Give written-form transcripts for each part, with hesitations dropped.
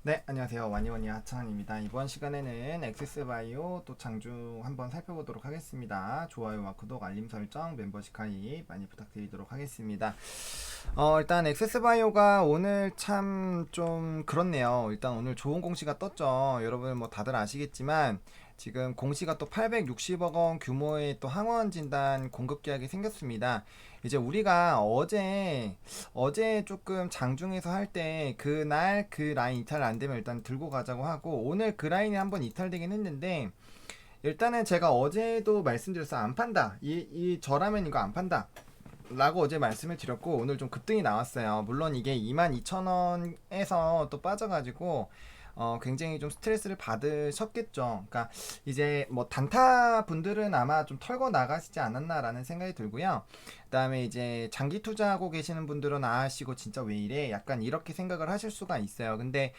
네, 안녕하세요. 와니와니 하창환입니다. 이번 시간에는 엑세스바이오 또 장중 한번 살펴보도록 하겠습니다. 좋아요와 구독, 알림 설정, 멤버십 가입 많이 부탁드리도록 하겠습니다. 일단 엑세스바이오가 오늘 참 좀 그렇네요. 일단 오늘 좋은 공시가 떴죠. 여러분 뭐 다들 아시겠지만 지금 공시가 또 860억 원 규모의 또 항원 진단 공급 계약이 생겼습니다. 이제 우리가 어제 조금 장중에서 할 때 그날 그 라인 이탈 안 되면 일단 들고 가자고 하고 오늘 그 라인이 한번 이탈되긴 했는데 일단은 제가 어제도 말씀드렸어 안 판다. 이 저라면 이거 안 판다. 라고 어제 말씀을 드렸고 오늘 좀 급등이 나왔어요. 물론 이게 22,000원에서 또 빠져가지고 굉장히 좀 스트레스를 받으셨겠죠. 그러니까 이제 뭐 단타 분들은 아마 좀 털고 나가시지 않았나라는 생각이 들고요. 그다음에 이제 장기 투자하고 계시는 분들은 아시고 진짜 왜 이래? 약간 이렇게 생각을 하실 수가 있어요. 근데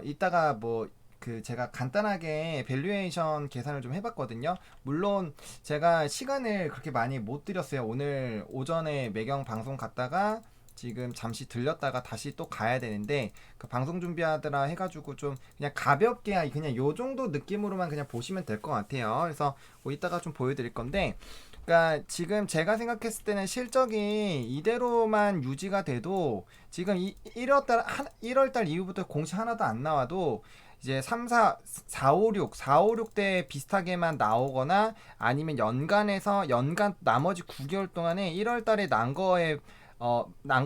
이따가 뭐 그 제가 간단하게 밸류에이션 계산을 좀 해봤거든요. 물론 제가 시간을 그렇게 많이 못 드렸어요. 오늘 오전에 매경 방송 갔다가 지금 잠시 들렸다가 다시 또 가야 되는데 그 방송 준비하느라 해가지고 좀 그냥 가볍게 그냥 요 정도 느낌으로만 그냥 보시면 될 것 같아요. 그래서 뭐 이따가 좀 보여드릴 건데 그러니까 지금 제가 생각했을 때는 실적이 이대로만 유지가 돼도 지금 1월달 이후부터 공시 하나도 안 나와도 이제 3, 4, 456대 비슷하게만 나오거나 아니면 연간 나머지 9개월 동안에 1월 달에 난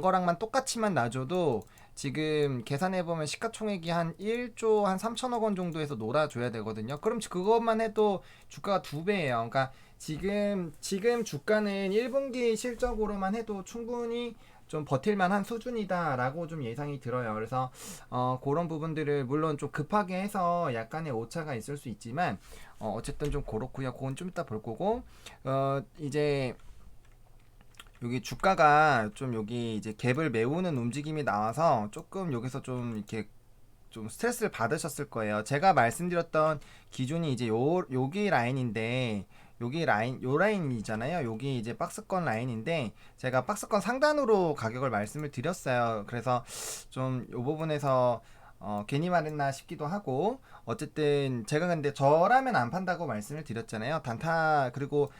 거랑만 똑같이만 놔줘도 지금 계산해보면 시가총액이 한 1조 한 3천억 원 정도에서 놀아줘야 되거든요. 그럼 그것만 해도 주가가 2배예요. 그러니까 지금 주가는 1분기 실적으로만 해도 충분히 좀 버틸만한 수준이다라고 좀 예상이 들어요. 그래서 그런 부분들을 물론 좀 급하게 해서 약간의 오차가 있을 수 있지만 어쨌든 좀 그렇고요. 그건 좀 이따 볼 거고 이제 여기 주가가 좀 여기 이제 갭을 메우는 움직임이 나와서 조금 여기서 좀 이렇게 좀 스트레스를 받으셨을 거예요. 제가 말씀드렸던 기준이 이제 여기 라인인데 요 라인이잖아요. 여기 이제 박스권 라인인데 제가 박스권 상단으로 가격을 말씀을 드렸어요. 그래서 좀 요 부분에서 괜히 말했나 싶기도 하고 어쨌든 제가 근데 저라면 안 판다고 말씀을 드렸잖아요. 단타 그리고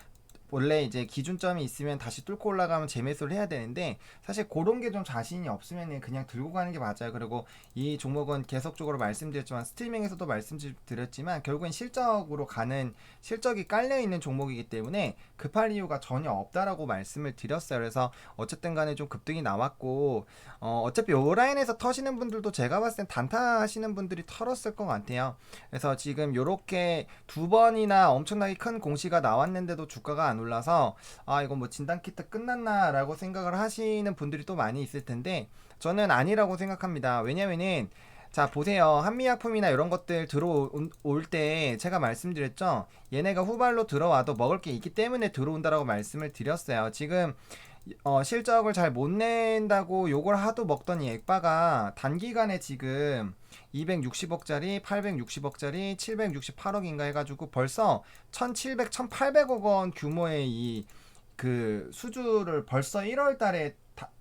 원래 이제 기준점이 있으면 다시 뚫고 올라가면 재매수를 해야 되는데 사실 그런 게 좀 자신이 없으면 그냥 들고 가는 게 맞아요. 그리고 이 종목은 계속적으로 말씀드렸지만 스트리밍에서도 말씀드렸지만 결국엔 실적으로 가는 실적이 깔려 있는 종목이기 때문에 급할 이유가 전혀 없다라고 말씀을 드렸어요. 그래서 어쨌든 간에 좀 급등이 나왔고 어차피 요 라인에서 터시는 분들도 제가 봤을 땐 단타 하시는 분들이 털었을 것 같아요. 그래서 지금 요렇게 두 번이나 엄청나게 큰 공시가 나왔는데도 주가가 안 올라서 아 이거 뭐 진단 키트 끝났나 라고 생각을 하시는 분들이 또 많이 있을 텐데 저는 아니라고 생각합니다. 왜냐면은 자 보세요. 한미약품이나 이런 것들 들어올 때 제가 말씀드렸죠. 얘네가 후발로 들어와도 먹을 게 있기 때문에 들어온다라고 말씀을 드렸어요. 지금 실적을 잘 못 낸다고 욕을 하도 먹던 이 액바가 단기간에 지금 260억짜리, 860억짜리, 768억인가 해가지고 벌써 1700, 1800억 원 규모의 이 그 수주를 벌써 1월 달에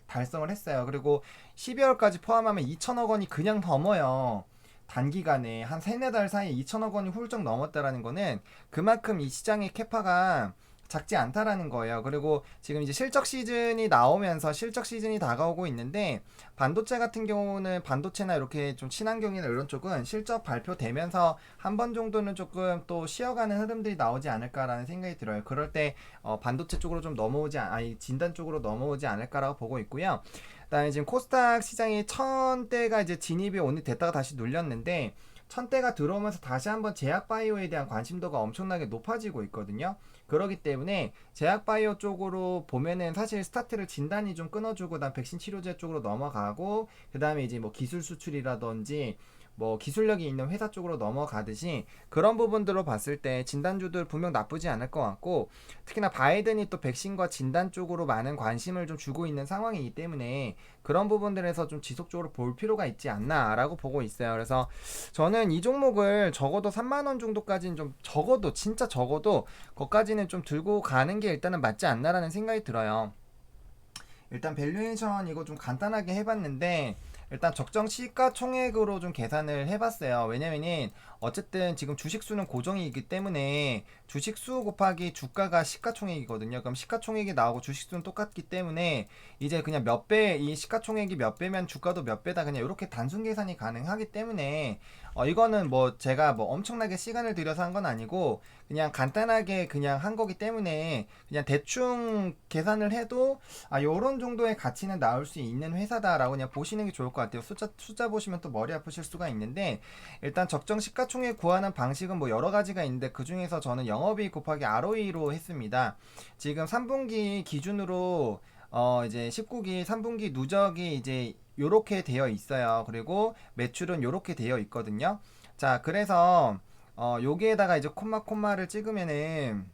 달성을 했어요. 그리고 12월까지 포함하면 2천억 원이 그냥 넘어요. 단기간에 한 3, 4달 사이에 2천억 원이 훌쩍 넘었다라는 거는 그만큼 이 시장의 캐파가 작지 않다라는 거예요. 그리고 지금 이제 실적 시즌이 나오면서 실적 시즌이 다가오고 있는데 반도체 같은 경우는 반도체나 이렇게 좀 친환경이나 이런 쪽은 실적 발표되면서 한 번 정도는 조금 또 쉬어가는 흐름들이 나오지 않을까라는 생각이 들어요. 그럴 때 반도체 쪽으로 좀 아니 진단 쪽으로 넘어오지 않을까라고 보고 있고요. 그다음에 지금 코스닥 시장이 1000대가 이제 진입이 오늘 됐다가 다시 눌렸는데 1000대가 들어오면서 다시 한번 제약바이오에 대한 관심도가 엄청나게 높아지고 있거든요. 그렇기 때문에 제약바이오 쪽으로 보면은 사실 스타트를 진단이 좀 끊어주고 난 백신 치료제 쪽으로 넘어가고 그 다음에 이제 뭐 기술 수출이라든지 뭐 기술력이 있는 회사 쪽으로 넘어가듯이 그런 부분들로 봤을 때 진단주들 분명 나쁘지 않을 것 같고 특히나 바이든이 또 백신과 진단 쪽으로 많은 관심을 좀 주고 있는 상황이기 때문에 그런 부분들에서 좀 지속적으로 볼 필요가 있지 않나라고 보고 있어요. 그래서 저는 이 종목을 적어도 3만원 정도까지는 좀 적어도 진짜 적어도 거기까지는 좀 들고 가는 게 일단은 맞지 않나라는 생각이 들어요. 일단 밸류에이션 이거 좀 간단하게 해봤는데 일단 적정 시가총액으로 좀 계산을 해봤어요. 왜냐면은 어쨌든 지금 주식수는 고정이기 때문에 주식수 곱하기 주가가 시가총액이거든요. 그럼 시가총액이 나오고 주식수는 똑같기 때문에 이제 그냥 몇 배, 이 시가총액이 몇 배면 주가도 몇 배다, 그냥 이렇게 단순 계산이 가능하기 때문에 이거는 뭐 제가 뭐 엄청나게 시간을 들여서 한 건 아니고 그냥 간단하게 그냥 한 거기 때문에 그냥 대충 계산을 해도 요런 정도의 가치는 나올 수 있는 회사다라고 그냥 보시는 게 좋을 것 같아요. 숫자 보시면 또 머리 아프실 수가 있는데, 일단 적정 시가총액 구하는 방식은 뭐 여러 가지가 있는데 그 중에서 저는 영업이익 곱하기 ROE로 했습니다. 지금 3분기 기준으로 이제 19기 3분기 누적이 이제 요렇게 되어 있어요. 그리고 매출은 요렇게 되어 있거든요. 자, 그래서 여기에다가 이제 콤마를 찍으면은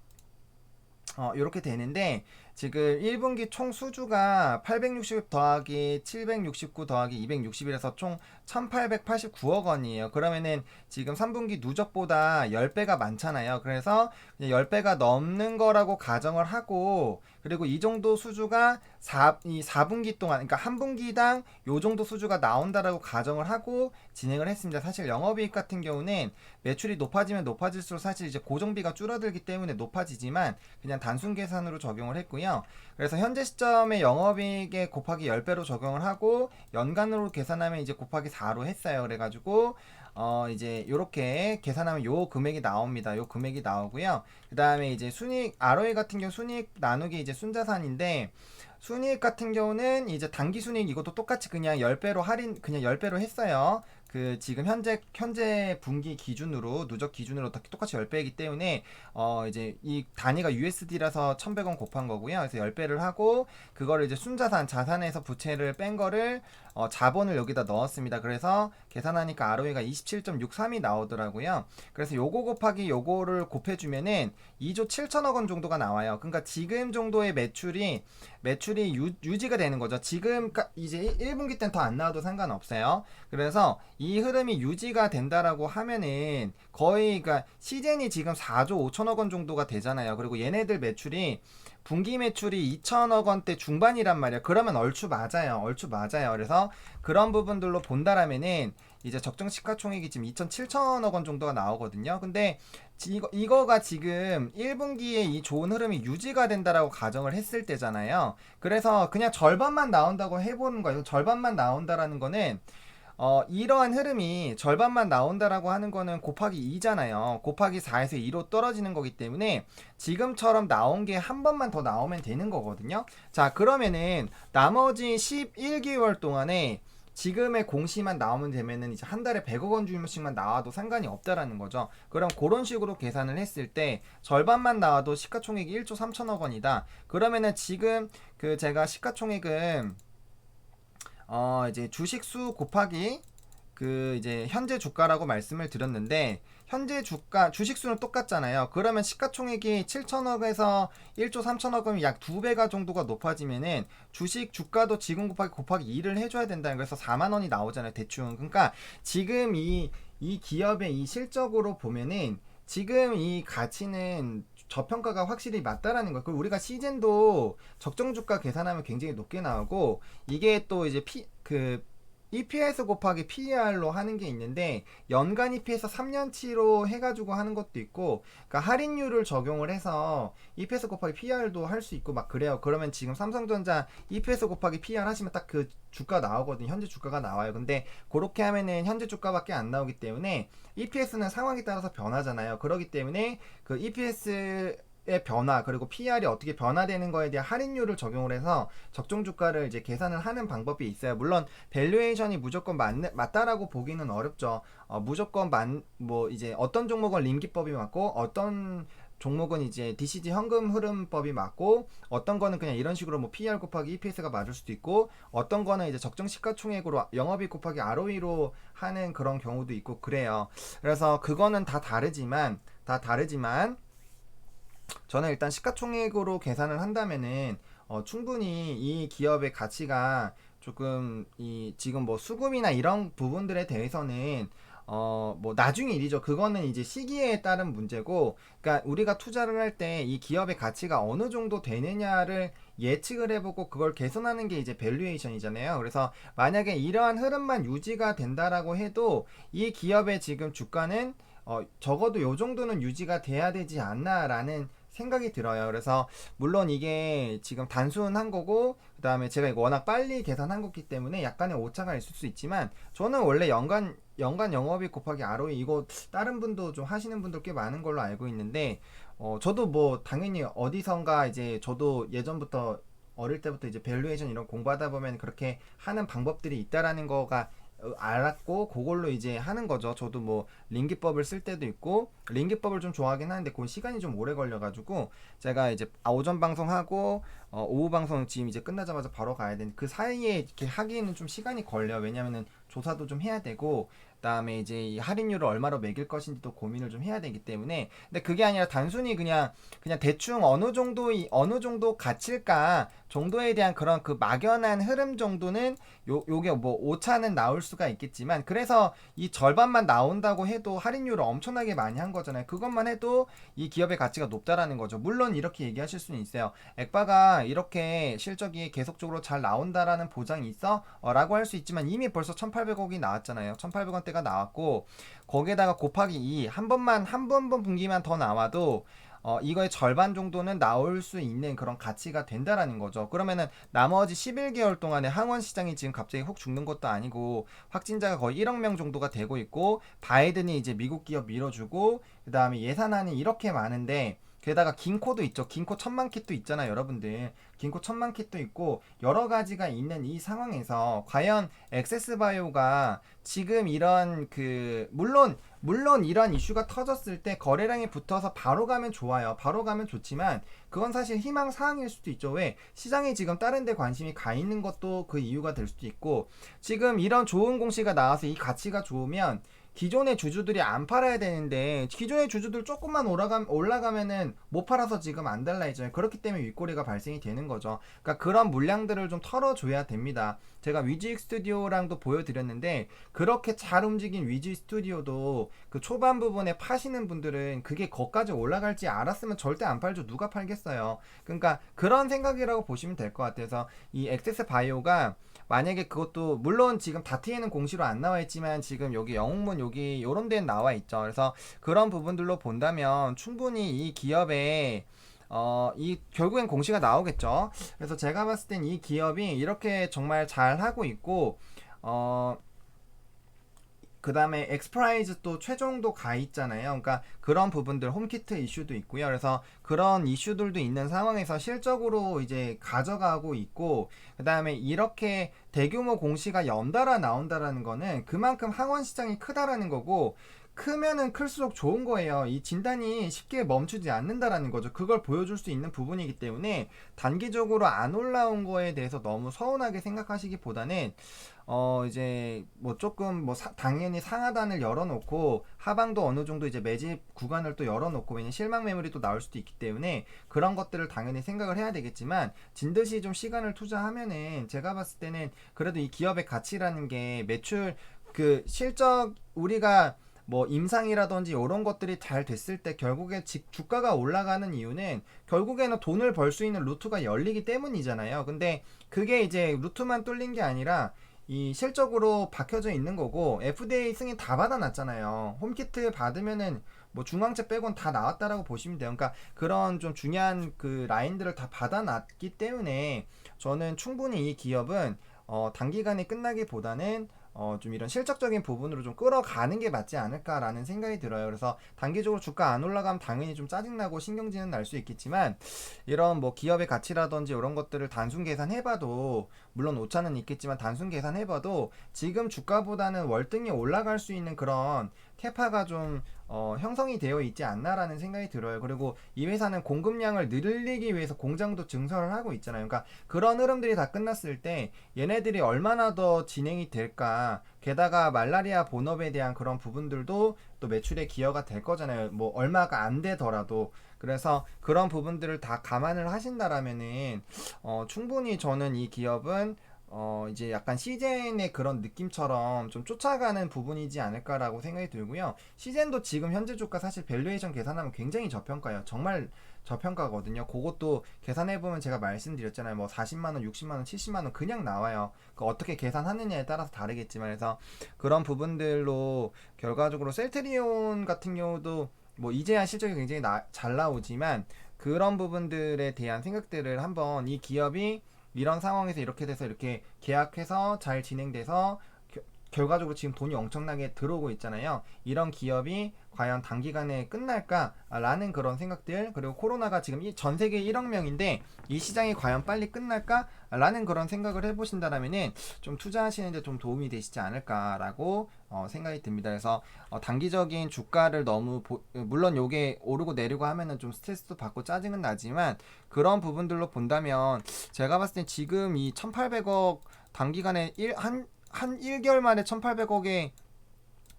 이렇게 되는데, 지금 1분기 총 수주가 860 더하기 769 더하기 261에서 총 1889억 원이에요. 그러면은 지금 3분기 누적보다 10배가 많잖아요. 그래서 10배가 넘는 거라고 가정을 하고, 그리고 이 정도 수주가 이 4분기 동안, 그러니까 한 분기당 요 정도 수주가 나온다라고 가정을 하고 진행을 했습니다. 사실 영업이익 같은 경우는 매출이 높아지면 높아질수록 사실 이제 고정비가 줄어들기 때문에 높아지지만 그냥 단순 계산으로 적용을 했고요. 그래서 현재 시점에 영업이익에 곱하기 10배로 적용을 하고 연간으로 계산하면 이제 곱하기 4로 했어요. 그래가지고 이제 요렇게 계산하면 요 금액이 나옵니다. 요 금액이 나오고요. 그 다음에 이제 순이익, ROE 같은 경우 순이익 나누기 이제 순자산인데, 순이익 같은 경우는 이제 당기 순이익 이것도 똑같이 그냥 10배로 그냥 10배로 했어요. 그 지금 현재 분기 기준으로 누적 기준으로 똑같이 10배이기 때문에 이제 이 단위가 USD라서 1100원 곱한 거고요. 그래서 10배를 하고 그거를 이제 자산에서 부채를 뺀 거를 자본을 여기다 넣었습니다. 그래서 계산하니까 ROE가 27.63이 나오더라고요. 그래서 요거 곱하기 요거를 곱해주면은 2조 7천억 원 정도가 나와요. 그러니까 지금 정도의 매출이 유지가 되는 거죠. 지금 이제 1분기 때는 더 안 나와도 상관없어요. 그래서 이 흐름이 유지가 된다라고 하면은 거의, 그러니까 시젠이 지금 4조 5천억 원 정도가 되잖아요. 그리고 얘네들 매출이 분기 매출이 2천억 원대 중반이란 말이야. 그러면 얼추 맞아요. 그래서 그런 부분들로 본다라면은 이제 적정 시가총액이 지금 2,7천억 원 정도가 나오거든요. 근데 이거가 지금 1분기에 이 좋은 흐름이 유지가 된다라고 가정을 했을 때잖아요. 그래서 그냥 절반만 나온다고 해보는 거예요. 절반만 나온다라는 거는 이러한 흐름이 절반만 나온다라고 하는 거는 곱하기 2잖아요. 곱하기 4에서 2로 떨어지는 거기 때문에 지금처럼 나온 게 한 번만 더 나오면 되는 거거든요. 자, 그러면은 나머지 11개월 동안에 지금의 공시만 나오면 되면은 이제 한 달에 100억 원 주식만 나와도 상관이 없다라는 거죠. 그럼 그런 식으로 계산을 했을 때 절반만 나와도 시가총액이 1조 3천억 원이다. 그러면은 지금 그 제가 시가총액은 이제 주식수 곱하기 그 이제 현재 주가라고 말씀을 드렸는데, 현재 주가 주식수는 똑같잖아요. 그러면 시가총액이 7천억에서 1조 3천억이면 약 2배가 정도가 높아지면은 주식 주가도 지금 곱하기 2를 해줘야 된다는 거에서 4만 원이 나오잖아요, 대충. 그러니까 지금 이 기업의 이 실적으로 보면은 지금 이 가치는 저평가가 확실히 맞다라는 거. 그리고 우리가 시젠도 적정 주가 계산하면 굉장히 높게 나오고, 이게 또 이제 EPS 곱하기 PER로 하는 게 있는데, 연간 EPS 3년치로 해가지고 하는 것도 있고, 그러니까 할인율을 적용을 해서 EPS 곱하기 PER도 할 수 있고 막 그래요. 그러면 지금 삼성전자 EPS 곱하기 PER 하시면 딱 그 주가 나오거든요. 현재 주가가 나와요. 근데 그렇게 하면은 현재 주가밖에 안 나오기 때문에 EPS는 상황에 따라서 변하잖아요. 그렇기 때문에 그 EPS 의 변화, 그리고 PR이 어떻게 변화되는 거에 대한 할인율을 적용을 해서 적정 주가를 이제 계산을 하는 방법이 있어요. 물론 밸류에이션이 무조건 맞다라고 보기는 어렵죠. 무조건 뭐 이제 어떤 종목은 림기법이 맞고 어떤 종목은 이제 DCG 현금 흐름법이 맞고, 어떤 거는 그냥 이런 식으로 뭐 PER 곱하기 EPS가 맞을 수도 있고, 어떤 거는 이제 적정 시가총액으로 영업이익 곱하기 ROE로 하는 그런 경우도 있고 그래요. 그래서 그거는 다 다르지만 저는 일단 시가총액으로 계산을 한다면은 충분히 이 기업의 가치가 조금 지금 뭐 수급이나 이런 부분들에 대해서는 뭐 나중에 일이죠. 그거는 이제 시기에 따른 문제고, 그러니까 우리가 투자를 할 때 이 기업의 가치가 어느 정도 되느냐를 예측을 해보고 그걸 개선하는 게 이제 밸류에이션이잖아요. 그래서 만약에 이러한 흐름만 유지가 된다라고 해도 이 기업의 지금 주가는 적어도 요 정도는 유지가 돼야 되지 않나라는 생각이 들어요. 그래서 물론 이게 지금 단순한 거고, 그 다음에 제가 이거 워낙 빨리 계산한 거기 때문에 약간의 오차가 있을 수 있지만, 저는 원래 연간 영업이익 곱하기 ROE 이거 다른 분도 좀 하시는 분들 꽤 많은 걸로 알고 있는데, 저도 뭐 당연히 어디선가 이제 저도 예전부터 어릴 때부터 이제 밸류에이션 이런 공부하다 보면 그렇게 하는 방법들이 있다라는 거가 알았고, 그걸로 이제 하는 거죠. 저도 뭐 링기법을 쓸 때도 있고, 링기법을 좀 좋아하긴 하는데 그건 시간이 좀 오래 걸려가지고, 제가 이제 오전 방송하고 오후 방송 지금 이제 끝나자마자 바로 가야 되는 그 사이에 이렇게 하기에는 좀 시간이 걸려. 왜냐면은 조사도 좀 해야 되고, 그다음에 이제 이 할인율을 얼마로 매길 것인지도 고민을 좀 해야 되기 때문에. 근데 그게 아니라 단순히 그냥 대충 어느 정도 가칠까 정도에 대한 그런 그 막연한 흐름 정도는 요게 뭐 오차는 나올 수가 있겠지만, 그래서 이 절반만 나온다고 해도 할인율을 엄청나게 많이 한 거잖아요. 그것만 해도 이 기업의 가치가 높다라는 거죠. 물론 이렇게 얘기하실 수는 있어요. 액바가 이렇게 실적이 계속적으로 잘 나온다라는 보장이 있어? 라고 할 수 있지만, 이미 벌써 1800억이 나왔잖아요. 1800원대가 나왔고, 거기에다가 곱하기 2, 한 번 분기만 더 나와도 이거의 절반 정도는 나올 수 있는 그런 가치가 된다라는 거죠. 그러면은 나머지 11개월 동안에 항원 시장이 지금 갑자기 훅 죽는 것도 아니고, 확진자가 거의 1억 명 정도가 되고 있고, 바이든이 이제 미국 기업 밀어주고, 그 다음에 예산안이 이렇게 많은데, 게다가 긴코도 있죠. 긴코 1000만 킷도 있잖아요, 여러분들. 긴코 1000만 킷도 있고 여러 가지가 있는 이 상황에서 과연 액세스바이오가 지금 이런 물론 이런 이슈가 터졌을 때 거래량이 붙어서 바로 가면 좋아요. 바로 가면 좋지만 그건 사실 희망 사항일 수도 있죠. 왜? 시장이 지금 다른 데 관심이 가 있는 것도 그 이유가 될 수도 있고, 지금 이런 좋은 공시가 나와서 이 가치가 좋으면 기존의 주주들이 안 팔아야 되는데, 기존의 주주들 조금만 올라가면은 못 팔아서 지금 안 달라 했잖아요. 그렇기 때문에 윗꼬리가 발생이 되는 거죠. 그러니까 그런 물량들을 좀 털어줘야 됩니다. 제가 위즈익 스튜디오랑도 보여드렸는데, 그렇게 잘 움직인 위즈 스튜디오도 그 초반 부분에 파시는 분들은 그게 거기까지 올라갈지 알았으면 절대 안 팔죠. 누가 팔겠어요. 그러니까 그런 생각이라고 보시면 될 것 같아서, 이 액세스 바이오가 만약에 그것도 물론 지금 다트에는 공시로 안 나와 있지만 지금 여기 영웅문 여기 요런 데는 나와 있죠. 그래서 그런 부분들로 본다면 충분히 이 기업에 이 결국엔 공시가 나오겠죠. 그래서 제가 봤을 땐 이 기업이 이렇게 정말 잘 하고 있고, 그 다음에 엑스프라이즈 또 최종도 가 있잖아요. 그러니까 그런 부분들, 홈키트 이슈도 있고요. 그래서 그런 이슈들도 있는 상황에서 실적으로 이제 가져가고 있고, 그 다음에 이렇게 대규모 공시가 연달아 나온다라는 거는 그만큼 항원 시장이 크다라는 거고, 크면은 클수록 좋은 거예요. 이 진단이 쉽게 멈추지 않는다라는 거죠. 그걸 보여줄 수 있는 부분이기 때문에 단기적으로 안 올라온 거에 대해서 너무 서운하게 생각하시기보다는 이제 뭐 조금 뭐 당연히 상하단을 열어놓고 하방도 어느 정도 이제 매집 구간을 또 열어놓고, 왜냐면 실망 매물이 또 나올 수도 있기 때문에 그런 것들을 당연히 생각을 해야 되겠지만, 진듯이 좀 시간을 투자하면은 제가 봤을 때는 그래도 이 기업의 가치라는 게 매출 그 실적 우리가 뭐 임상이라든지 이런 것들이 잘 됐을 때 결국에 주가가 올라가는 이유는 결국에는 돈을 벌 수 있는 루트가 열리기 때문이잖아요. 근데 그게 이제 루트만 뚫린 게 아니라 이 실적으로 박혀져 있는 거고, FDA 승인 다 받아놨잖아요. 홈키트 받으면은 뭐 중앙체 빼곤 다 나왔다라고 보시면 돼요. 그러니까 그런 좀 중요한 그 라인들을 다 받아놨기 때문에 저는 충분히 이 기업은 단기간에 끝나기보다는 좀 이런 실적적인 부분으로 좀 끌어가는 게 맞지 않을까라는 생각이 들어요. 그래서 단기적으로 주가 안 올라가면 당연히 좀 짜증나고 신경질은 날 수 있겠지만, 이런 뭐 기업의 가치라든지 이런 것들을 단순 계산해봐도, 물론 오차는 있겠지만 단순 계산해봐도 지금 주가보다는 월등히 올라갈 수 있는 그런 캐파가 좀 형성이 되어 있지 않나라는 생각이 들어요. 그리고 이 회사는 공급량을 늘리기 위해서 공장도 증설을 하고 있잖아요. 그러니까 그런 흐름들이 다 끝났을 때 얘네들이 얼마나 더 진행이 될까, 게다가 말라리아 본업에 대한 그런 부분들도 또 매출에 기여가 될 거잖아요. 뭐 얼마가 안 되더라도. 그래서 그런 부분들을 다 감안을 하신다라면은 충분히 저는 이 기업은 이제 약간 시젠의 그런 느낌처럼 좀 쫓아가는 부분이지 않을까라고 생각이 들고요. 시젠도 지금 현재 주가 사실 밸류에이션 계산하면 굉장히 저평가예요. 정말 저평가거든요. 그것도 계산해보면 제가 말씀드렸잖아요. 뭐 40만원, 60만원, 70만원 그냥 나와요. 그 어떻게 계산하느냐에 따라서 다르겠지만, 그래서 그런 부분들로 결과적으로 셀트리온 같은 경우도 뭐 이제야 실적이 굉장히 잘 나오지만, 그런 부분들에 대한 생각들을 한번, 이 기업이 이런 상황에서 이렇게 돼서 이렇게 계약해서 잘 진행돼서 결과적으로 지금 돈이 엄청나게 들어오고 있잖아요. 이런 기업이 과연 단기간에 끝날까라는 그런 생각들, 그리고 코로나가 지금 전 세계 1억 명인데 이 시장이 과연 빨리 끝날까라는 그런 생각을 해보신다라면은 좀 투자하시는데 좀 도움이 되시지 않을까라고 생각이 듭니다. 그래서 단기적인 주가를 너무 물론 요게 오르고 내리고 하면은 좀 스트레스도 받고 짜증은 나지만, 그런 부분들로 본다면 제가 봤을 때 지금 이 1,800억 단기간에 한 1개월 만에 1,800억의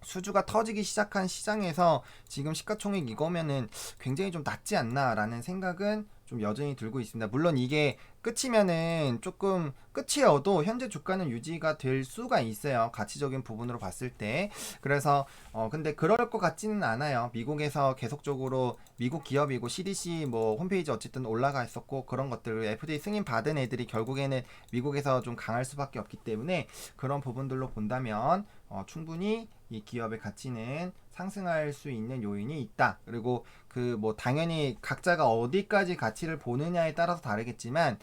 수주가 터지기 시작한 시장에서 지금 시가총액 이거면은 굉장히 좀 낮지 않나라는 생각은 좀 여전히 들고 있습니다. 물론 이게 끝이면은 조금 끝이어도 현재 주가는 유지가 될 수가 있어요. 가치적인 부분으로 봤을 때. 그래서 근데 그럴 것 같지는 않아요. 미국에서 계속적으로 미국 기업이고 CDC 뭐 홈페이지 어쨌든 올라가 있었고, 그런 것들 FDA 승인 받은 애들이 결국에는 미국에서 좀 강할 수밖에 없기 때문에, 그런 부분들로 본다면 충분히 이 기업의 가치는 상승할 수 있는 요인이 있다. 그리고 그 뭐 당연히 각자가 어디까지 가치를 보느냐에 따라서 다르겠지만,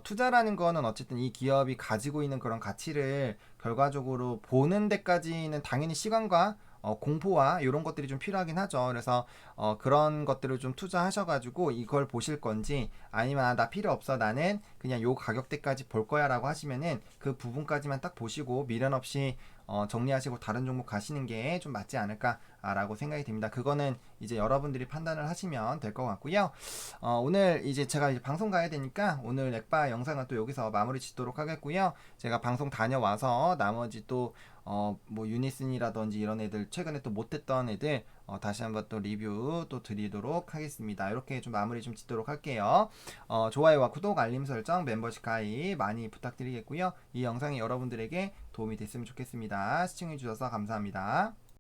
투자라는 거는 어쨌든 이 기업이 가지고 있는 그런 가치를 결과적으로 보는 데까지는 당연히 시간과 공포와 이런 것들이 좀 필요하긴 하죠. 그래서 그런 것들을 좀 투자하셔가지고 이걸 보실 건지, 아니면 나 필요 없어, 나는 그냥 요 가격대까지 볼 거야 라고 하시면은 그 부분까지만 딱 보시고 미련 없이 정리하시고 다른 종목 가시는 게 좀 맞지 않을까라고 생각이 듭니다. 그거는 이제 여러분들이 판단을 하시면 될 것 같고요. 오늘 이제 제가 이제 방송 가야 되니까 오늘 렉바 영상은 또 여기서 마무리 짓도록 하겠고요. 제가 방송 다녀와서 나머지 또 뭐 유니슨이라든지 이런 애들 최근에 또 못했던 애들 다시 한번 또 리뷰 또 드리도록 하겠습니다. 이렇게 좀 마무리 좀 짓도록 할게요. 좋아요와 구독, 알림 설정, 멤버십 가입 많이 부탁드리겠고요. 이 영상이 여러분들에게 도움이 됐으면 좋겠습니다. 시청해주셔서 감사합니다.